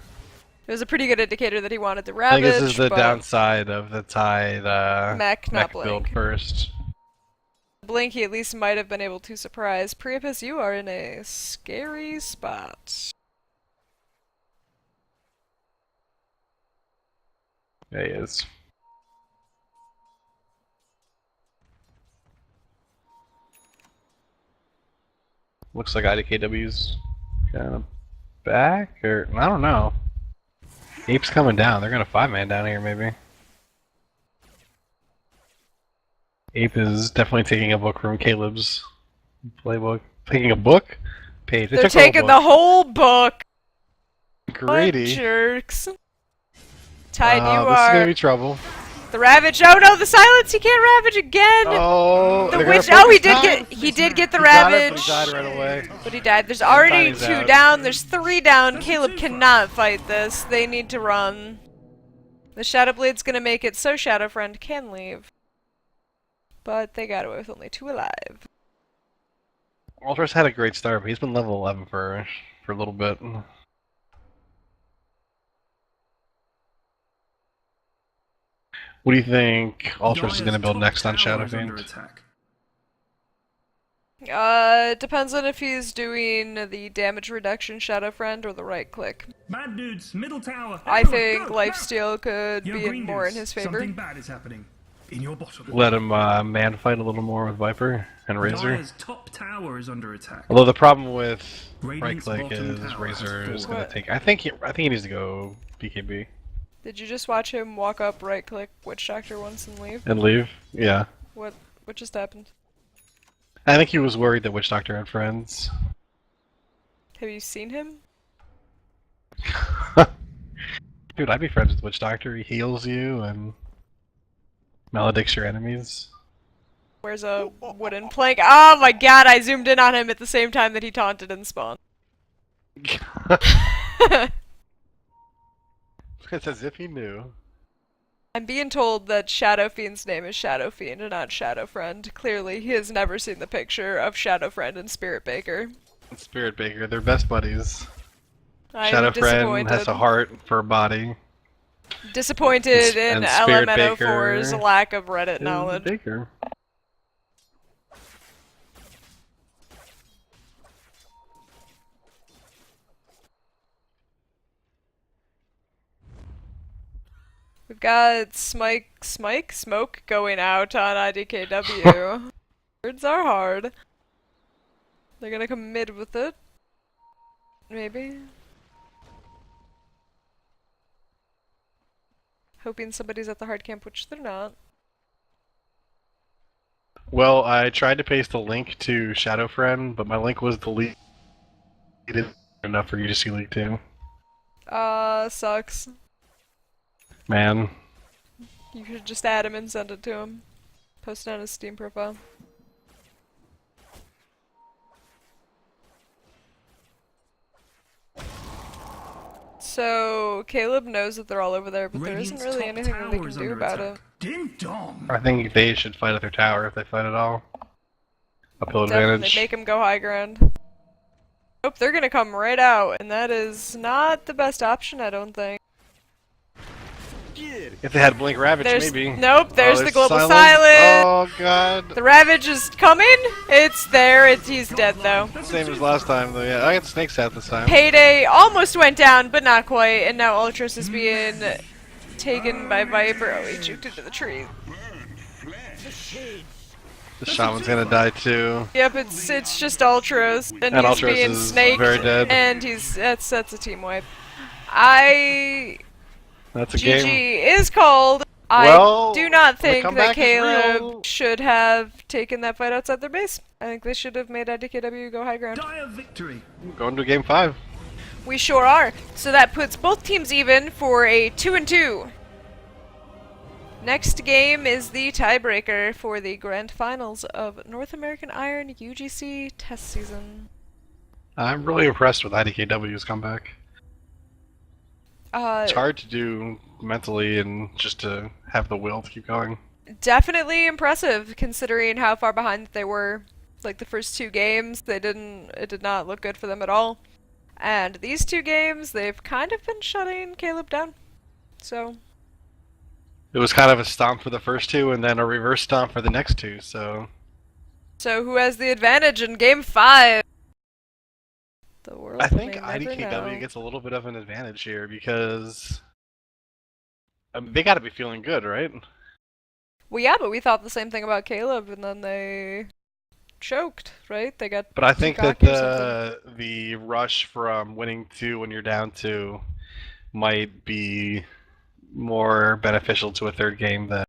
[SPEAKER 2] It was a pretty good indicator that he wanted the
[SPEAKER 3] I
[SPEAKER 2] Ravage,
[SPEAKER 3] think this is the
[SPEAKER 2] but
[SPEAKER 3] downside of the Tide
[SPEAKER 2] Mech, not
[SPEAKER 3] build
[SPEAKER 2] Blink.
[SPEAKER 3] first.
[SPEAKER 2] Blink he at least might have been able to surprise. Priapus, you are in a scary spot.
[SPEAKER 3] Yeah, he is. Looks like IDKW's kind of back, or I don't know. Ape's coming down. They're gonna 5-man down here, maybe. Ape is definitely taking a book from Caleb's playbook. Taking a book? Page. They
[SPEAKER 2] They're
[SPEAKER 3] took the whole
[SPEAKER 2] taking the whole book. What
[SPEAKER 3] Greedy.
[SPEAKER 2] jerks. Tide, you
[SPEAKER 3] This is
[SPEAKER 2] are
[SPEAKER 3] gonna be trouble.
[SPEAKER 2] the Ravage. Oh no, the silence! He can't Ravage again.
[SPEAKER 3] Oh,
[SPEAKER 2] The
[SPEAKER 3] they're
[SPEAKER 2] witch.
[SPEAKER 3] gonna
[SPEAKER 2] Oh, he
[SPEAKER 3] focus
[SPEAKER 2] did
[SPEAKER 3] time.
[SPEAKER 2] get the
[SPEAKER 3] He got it,
[SPEAKER 2] Ravage.
[SPEAKER 3] but he died right away.
[SPEAKER 2] But he died. There's already
[SPEAKER 3] Tiny's
[SPEAKER 2] 2
[SPEAKER 3] out.
[SPEAKER 2] down. There's 3 down. Caleb cannot fight this. They need to run. The Shadow Blade's gonna make it so Shadow Friend can leave. But they got away with only 2 alive.
[SPEAKER 3] Ultra's had a great start, but he's been level 11 for a little bit. What do you think Ultras is going to build next on Shadowfiend?
[SPEAKER 2] It depends on if he's doing the damage reduction Shadow Friend or the right click.
[SPEAKER 1] Bad dudes, middle tower.
[SPEAKER 2] I
[SPEAKER 1] Everyone,
[SPEAKER 2] think
[SPEAKER 1] go,
[SPEAKER 2] lifesteal could
[SPEAKER 1] Yo,
[SPEAKER 2] be
[SPEAKER 1] green
[SPEAKER 2] more in
[SPEAKER 1] dudes,
[SPEAKER 2] his favor.
[SPEAKER 1] Something bad is happening. In your bottom.
[SPEAKER 3] Let him man fight a little more with Viper. and Razor.
[SPEAKER 1] Dire's top tower is under attack.
[SPEAKER 3] Although the problem with right
[SPEAKER 1] Radiant's
[SPEAKER 3] click
[SPEAKER 1] bottom
[SPEAKER 3] is
[SPEAKER 1] tower
[SPEAKER 3] Razor
[SPEAKER 1] has
[SPEAKER 3] is going
[SPEAKER 2] fallen.
[SPEAKER 3] to take. I think he needs to go BKB
[SPEAKER 2] Did you just watch him walk up, right click, Witch Doctor once and leave?
[SPEAKER 3] and leave. Yeah,
[SPEAKER 2] What just happened?
[SPEAKER 3] I think he was worried that Witch Doctor had friends.
[SPEAKER 2] Have you seen him?
[SPEAKER 3] Dude, I'd be friends with Witch Doctor. He heals you and maledicts your enemies.
[SPEAKER 2] Where's a wooden plank? Oh my god, I zoomed in on him at the same time that he taunted and spawned.
[SPEAKER 3] It's as if he knew.
[SPEAKER 2] I'm being told that Shadow Fiend's name is Shadow Fiend and not Shadow Friend. Clearly, he has never seen the picture of Shadow Friend and Spirit Baker.
[SPEAKER 3] Spirit Baker, they're best buddies.
[SPEAKER 2] I'm
[SPEAKER 3] Shadow Friend
[SPEAKER 2] disappointed.
[SPEAKER 3] has a heart for a body.
[SPEAKER 2] Disappointed in
[SPEAKER 3] And Spirit
[SPEAKER 2] Elemental4's
[SPEAKER 3] Baker
[SPEAKER 2] lack of Reddit
[SPEAKER 3] Is
[SPEAKER 2] knowledge.
[SPEAKER 3] Baker.
[SPEAKER 2] We've got smoke going out on IDKW. Words are hard. They're gonna come mid with it. Maybe. Hoping somebody's at the hard camp, which they're not.
[SPEAKER 3] Well, I tried to paste a link to Shadow Friend, but my link was deleted enough for you to see link too.
[SPEAKER 2] Sucks.
[SPEAKER 3] Man.
[SPEAKER 2] You should just add him and send it to him. Post it on his Steam profile. So, Caleb knows that they're all over there, but there isn't
[SPEAKER 1] Radiant's
[SPEAKER 2] really
[SPEAKER 1] top
[SPEAKER 2] anything that they
[SPEAKER 1] tower
[SPEAKER 2] can
[SPEAKER 1] is
[SPEAKER 2] do
[SPEAKER 1] under
[SPEAKER 2] about
[SPEAKER 1] attack.
[SPEAKER 2] it.
[SPEAKER 1] Ding dong.
[SPEAKER 3] I think they should fight at their tower if they fight at all. Uphill
[SPEAKER 2] Definitely
[SPEAKER 3] advantage.
[SPEAKER 2] make him go high ground. Nope, they're gonna come right out, and that is not the best option, I don't think.
[SPEAKER 3] If they had Blink Ravage,
[SPEAKER 2] There's
[SPEAKER 3] maybe.
[SPEAKER 2] nope. There's
[SPEAKER 3] Oh,
[SPEAKER 2] the global
[SPEAKER 3] silence.
[SPEAKER 2] silence.
[SPEAKER 3] Oh god.
[SPEAKER 2] The Ravage is coming. It's there. He's dead though.
[SPEAKER 3] Same as last time though. Yeah, I got Snakes out this time.
[SPEAKER 2] Payday almost went down, but not quite. And now Ultras is being taken by Viper. Oh, he juked into the tree.
[SPEAKER 3] The Shaman's gonna die too.
[SPEAKER 2] Yep, it's just Ultras, and he's
[SPEAKER 3] Ultras
[SPEAKER 2] being
[SPEAKER 3] is
[SPEAKER 2] snaked,
[SPEAKER 3] very dead.
[SPEAKER 2] and that's a team wipe.
[SPEAKER 3] That's a
[SPEAKER 2] GG
[SPEAKER 3] game.
[SPEAKER 2] is called.
[SPEAKER 3] Well,
[SPEAKER 2] I do not
[SPEAKER 3] the
[SPEAKER 2] think that
[SPEAKER 3] comeback is
[SPEAKER 2] Caleb
[SPEAKER 3] real.
[SPEAKER 2] should have taken that fight outside their base. I think they should have made IDKW go high ground.
[SPEAKER 1] Dire victory.
[SPEAKER 3] Going to game 5.
[SPEAKER 2] We sure are. So that puts both teams even for a 2-2. Next game is the tiebreaker for the grand finals of North American Iron UGC test season.
[SPEAKER 3] I'm really impressed with IDKW's comeback. It's hard to do mentally and just to have the will to keep going.
[SPEAKER 2] Definitely impressive considering how far behind they were. Like the first 2 games, it did not look good for them at all. And these 2 games, they've kind of been shutting Caleb down. So
[SPEAKER 3] It was kind of a stomp for the first 2 and then a reverse stomp for the next 2, so...
[SPEAKER 2] So who has the advantage in game 5? The world
[SPEAKER 3] I think
[SPEAKER 2] may never
[SPEAKER 3] IDKW
[SPEAKER 2] know.
[SPEAKER 3] gets a little bit of an advantage here because... they gotta be feeling good, right?
[SPEAKER 2] Well, yeah, but we thought the same thing about Caleb, and then they choked, right? They got.
[SPEAKER 3] But I think
[SPEAKER 2] too
[SPEAKER 3] that
[SPEAKER 2] cocky or something.
[SPEAKER 3] the rush from winning 2 when you're down 2 might be more beneficial to a third game than